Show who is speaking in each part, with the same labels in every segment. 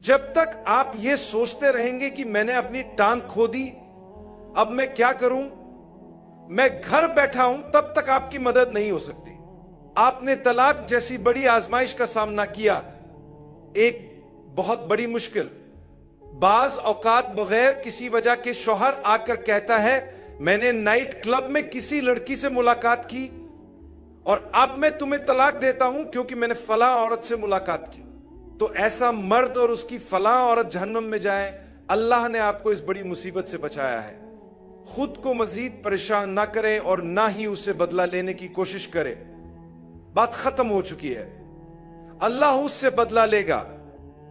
Speaker 1: जब तक आप ये सोचते रहेंगे कि मैंने अपनी टांग खो दी, अब मैं क्या करूं, मैं घर बैठा हूं, तब तक आपकी मदद नहीं हो सकती। आपने तलाक जैसी बड़ी आजमाइश का सामना किया, एक बहुत बड़ी मुश्किल। बाज औकात बगैर किसी वजह के शौहर आकर कहता है मैंने नाइट क्लब में किसी लड़की से मुलाकात की और अब मैं तुम्हें तलाक देता हूं क्योंकि मैंने फला औरत से मुलाकात की। तो ऐसा मर्द और उसकी फला औरत जहन्नम में जाए। अल्लाह ने आपको इस बड़ी मुसीबत से बचाया है। खुद को मजीद परेशान ना करें और ना ही उससे बदला लेने की कोशिश करें। बात खत्म हो चुकी है, अल्लाह उससे बदला लेगा।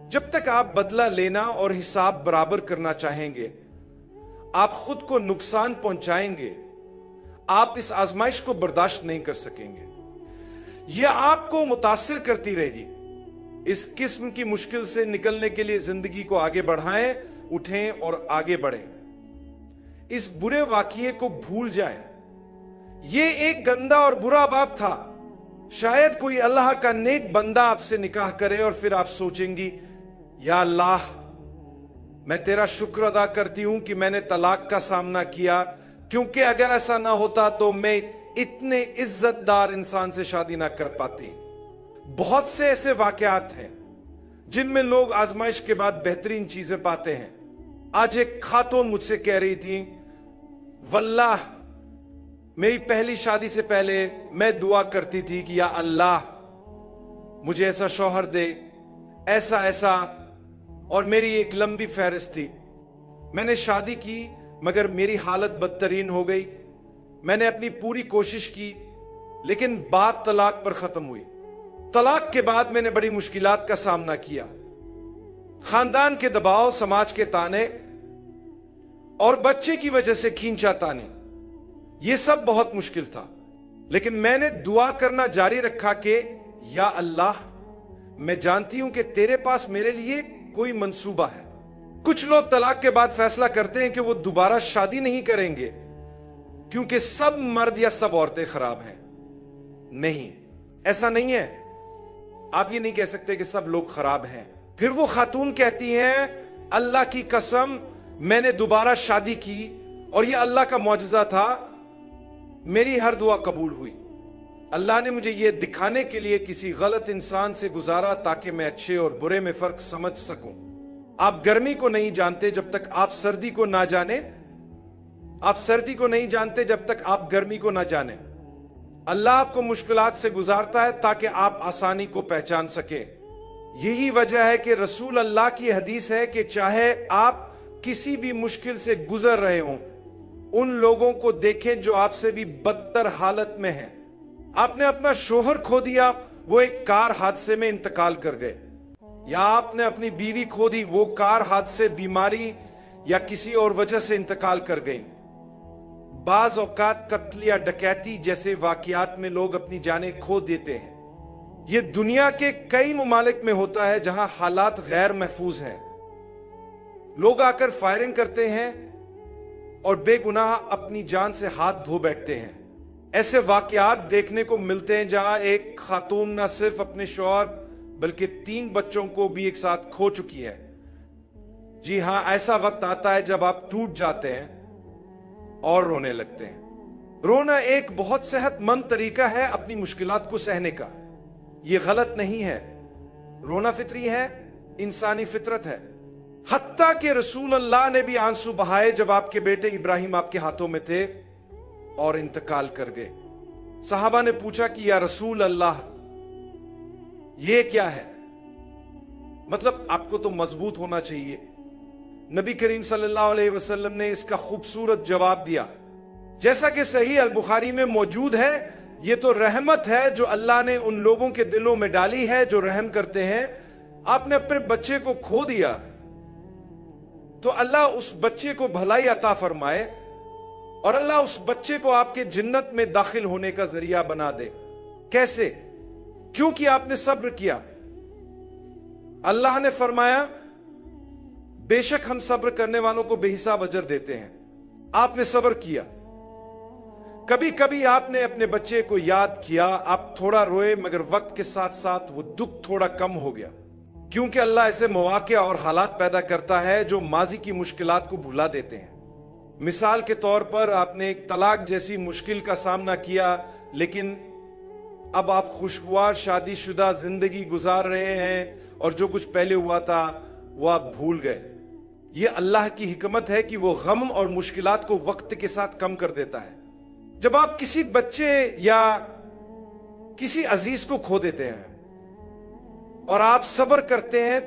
Speaker 1: जब तक आप बदला लेना और हिसाब बराबर करना चाहेंगे, आप खुद को नुकसान पहुंचाएंगे। आप इस आजमाइश को बर्दाश्त नहीं कर सकेंगे, यह आपको मुतासिर करती रहेगी। इस किस्म की मुश्किल से निकलने के लिए जिंदगी को आगे बढ़ाएं, उठें और आगे बढ़ें। इस बुरे वाकये को भूल जाएं। यह एक गंदा और बुरा बाप था। शायद कोई अल्लाह का नेक बंदा आपसे निकाह करे और फिर आप सोचेंगी या अल्लाह, मैं तेरा शुक्र अदा करती हूं कि मैंने तलाक का सामना किया, क्योंकि अगर ऐसा ना होता तो मैं इतने इज्जतदार इंसान से शादी ना कर पाती। बहुत से ऐसे वाकयात हैं जिनमें लोग आजमाइश के बाद बेहतरीन चीजें पाते हैं। आज एक खातून मुझसे कह रही थी, वल्लाह मेरी पहली शादी से पहले मैं दुआ करती थी कि या अल्लाह मुझे ऐसा शौहर दे, ऐसा ऐसा, और मेरी एक लंबी फहरिस्त थी। मैंने शादी की मगर मेरी हालत बदतरीन हो गई। मैंने अपनी पूरी कोशिश की लेकिन बात तलाक पर खत्म हुई। तलाक के बाद मैंने बड़ी मुश्किलात का सामना किया। खानदान के दबाव, समाज के ताने और बच्चे की वजह से खींचातानी, यह सब बहुत मुश्किल था। लेकिन मैंने दुआ करना जारी रखा कि या अल्लाह, मैं जानती हूं कि तेरे पास मेरे लिए कोई मंसूबा है। कुछ लोग तलाक के बाद फैसला करते हैं कि वो दोबारा शादी नहीं करेंगे क्योंकि सब मर्द या सब औरतें खराब हैं। नहीं, ऐसा नहीं है। आप ये नहीं कह सकते कि सब लोग खराब हैं। फिर वो खातून कहती हैं, अल्लाह की कसम मैंने दोबारा शादी की और ये अल्लाह का मौजज़ा था, मेरी हर दुआ कबूल हुई। अल्लाह ने मुझे ये दिखाने के लिए किसी गलत इंसान से गुजारा ताकि मैं अच्छे और बुरे में फर्क समझ सकूं। आप गर्मी को नहीं जानते जब तक आप सर्दी को ना जाने। आप सर्दी को नहीं जानते जब तक आप गर्मी को ना जाने। अल्लाह आपको मुश्किलात से गुजारता है ताकि आप आसानी को पहचान सके। यही वजह है कि रसूल अल्लाह की हदीस है कि चाहे आप किसी भी मुश्किल से गुजर रहे हों, उन लोगों को देखें जो आपसे भी बदतर हालत में हैं। आपने अपना शोहर खो दिया, वो एक कार हादसे में इंतकाल कर गए, या आपने अपनी बीवी खो दी, वो कार हादसे, बीमारी या किसी और वजह से इंतकाल कर गई। बाज औकात कत्ल या डकैती जैसे वाकयात में लोग अपनी जानें खो देते हैं। यह दुनिया के कई मुमालिक में होता है जहां हालात गैर महफूज हैं। लोग आकर फायरिंग करते हैं और बेगुनाह अपनी जान से हाथ धो बैठते हैं। ऐसे वाकयात देखने को मिलते हैं जहां एक खातून न सिर्फ अपने शौहर बल्कि 3 बच्चों को भी एक साथ खो चुकी है। जी हां, ऐसा वक्त आता है जब आप टूट जाते हैं और रोने लगते हैं। रोना एक बहुत सेहतमंद तरीका है अपनी मुश्किलात को सहने का। यह गलत नहीं है। रोना फितरी है, इंसानी फितरत है। हत्ता कि रसूल अल्लाह ने भी आंसू बहाए जब आपके बेटे इब्राहिम आपके हाथों में थे और इंतकाल कर गए। सहाबा ने पूछा कि या रसूल अल्लाह, ये क्या है? मतलब आपको तो मजबूत होना चाहिए। नबी करीम सल्लल्लाहु अलैहि वसल्लम ने इसका खूबसूरत जवाब दिया, जैसा कि सही अल बुखारी में मौजूद है। ये तो रहमत है जो अल्लाह ने उन लोगों के दिलों में डाली है जो रहम करते हैं। आपने अपने बच्चे को खो दिया तो अल्लाह उस बच्चे को भलाई अता फरमाए और अल्लाह उस बच्चे को आपके जन्नत में दाखिल होने का जरिया बना दे। कैसे? क्योंकि आपने सब्र किया। अल्लाह ने फरमाया, बेशक हम सब्र करने वालों को बेहिसाब अजर देते हैं। आपने सब्र किया। कभी कभी आपने अपने बच्चे को याद किया, आप थोड़ा रोए, मगर वक्त के साथ साथ वो दुख थोड़ा कम हो गया। کیونکہ اللہ ایسے مواقع اور حالات پیدا کرتا ہے جو ماضی کی مشکلات کو بھلا دیتے ہیں۔ مثال کے طور پر آپ نے ایک طلاق جیسی مشکل کا سامنا کیا، لیکن اب آپ خوشگوار شادی شدہ زندگی گزار رہے ہیں اور جو کچھ پہلے ہوا تھا وہ آپ بھول گئے۔ یہ اللہ کی حکمت ہے کہ وہ غم اور مشکلات کو وقت کے ساتھ کم کر دیتا ہے۔ جب آپ کسی بچے یا کسی عزیز کو کھو دیتے ہیں اور آپ صبر کرتے ہیں،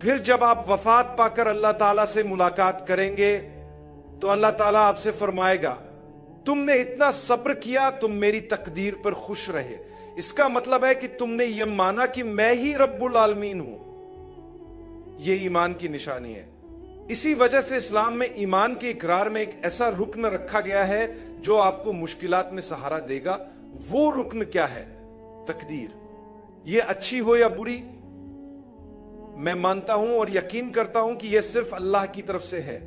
Speaker 1: پھر جب آپ وفات پا کر اللہ تعالیٰ سے ملاقات کریں گے تو اللہ تعالیٰ آپ سے فرمائے گا تم نے اتنا صبر کیا، تم میری تقدیر پر خوش رہے۔ اس کا مطلب ہے کہ تم نے یہ مانا کہ میں ہی رب العالمین ہوں۔ یہ ایمان کی نشانی ہے۔ اسی وجہ سے اسلام میں ایمان کے اقرار میں ایک ایسا رکن رکھا گیا ہے جو آپ کو مشکلات میں سہارا دے گا۔ وہ رکن کیا ہے؟ تقدیر۔ یہ اچھی ہو یا بری، میں مانتا ہوں اور یقین کرتا ہوں کہ یہ صرف اللہ کی طرف سے ہے۔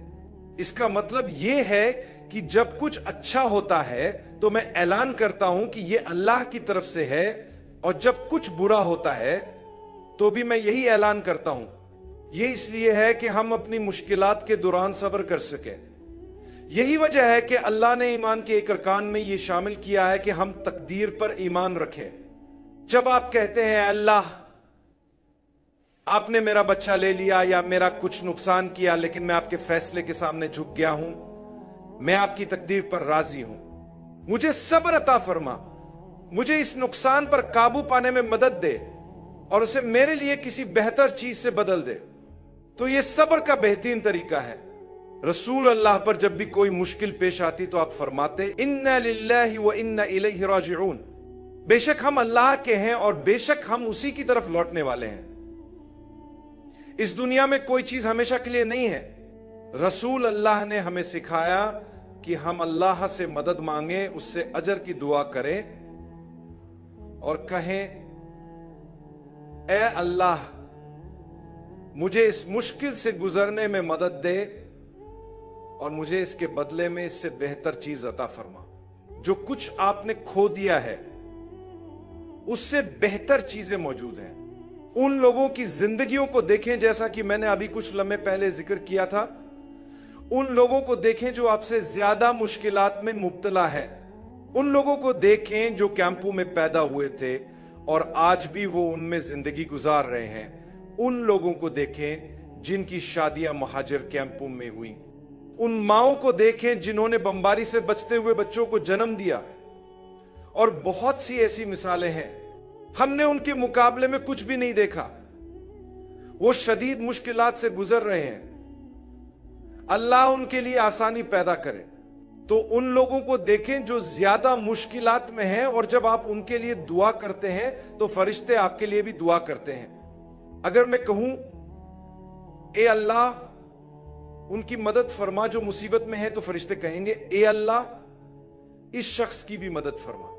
Speaker 1: اس کا مطلب یہ ہے کہ جب کچھ اچھا ہوتا ہے تو میں اعلان کرتا ہوں کہ یہ اللہ کی طرف سے ہے، اور جب کچھ برا ہوتا ہے تو بھی میں یہی اعلان کرتا ہوں۔ یہ اس لیے ہے کہ ہم اپنی مشکلات کے دوران صبر کر سکیں۔ یہی وجہ ہے کہ اللہ نے ایمان کے ایک ارکان میں یہ شامل کیا ہے کہ ہم تقدیر پر ایمان رکھیں۔ جب آپ کہتے ہیں اللہ آپ نے میرا بچہ لے لیا یا میرا کچھ نقصان کیا، لیکن میں آپ کے فیصلے کے سامنے جھک گیا ہوں، میں آپ کی تقدیر پر راضی ہوں، مجھے صبر عطا فرما، مجھے اس نقصان پر قابو پانے میں مدد دے اور اسے میرے لیے کسی بہتر چیز سے بدل دے، تو یہ صبر کا بہترین طریقہ ہے۔ رسول اللہ پر جب بھی کوئی مشکل پیش آتی تو آپ فرماتے اِنَّا لِلَّهِ وَإِنَّا إِلَيْهِ رَاجِعُونَ، بے شک ہم اللہ کے ہیں اور بے شک ہم اسی کی طرف لوٹنے والے ہیں۔ اس دنیا میں کوئی چیز ہمیشہ کے لیے نہیں ہے۔ رسول اللہ نے ہمیں سکھایا کہ ہم اللہ سے مدد مانگیں، اس سے اجر کی دعا کریں اور کہیں اے اللہ مجھے اس مشکل سے گزرنے میں مدد دے اور مجھے اس کے بدلے میں اس سے بہتر چیز عطا فرما۔ جو کچھ آپ نے کھو دیا ہے اس سے بہتر چیزیں موجود ہیں۔ ان لوگوں کی زندگیوں کو دیکھیں، جیسا کہ میں نے ابھی کچھ لمحے پہلے ذکر کیا تھا، ان لوگوں کو دیکھیں جو آپ سے زیادہ مشکلات میں مبتلا ہے۔ ان لوگوں کو دیکھیں جو کیمپوں میں پیدا ہوئے تھے اور آج بھی وہ ان میں زندگی گزار رہے ہیں۔ ان لوگوں کو دیکھیں جن کی شادیاں مہاجر کیمپوں میں ہوئیں۔ ان ماؤں کو دیکھیں جنہوں نے بمباری سے بچتے ہوئے بچوں کو جنم دیا، اور بہت سی ایسی مثالیں ہیں۔ ہم نے ان کے مقابلے میں کچھ بھی نہیں دیکھا، وہ شدید مشکلات سے گزر رہے ہیں۔ اللہ ان کے لیے آسانی پیدا کرے۔ تو ان لوگوں کو دیکھیں جو زیادہ مشکلات میں ہیں، اور جب آپ ان کے لیے دعا کرتے ہیں تو فرشتے آپ کے لیے بھی دعا کرتے ہیں۔ اگر میں کہوں اے اللہ ان کی مدد فرما جو مصیبت میں ہے، تو فرشتے کہیں گے اے اللہ اس شخص کی بھی مدد فرما۔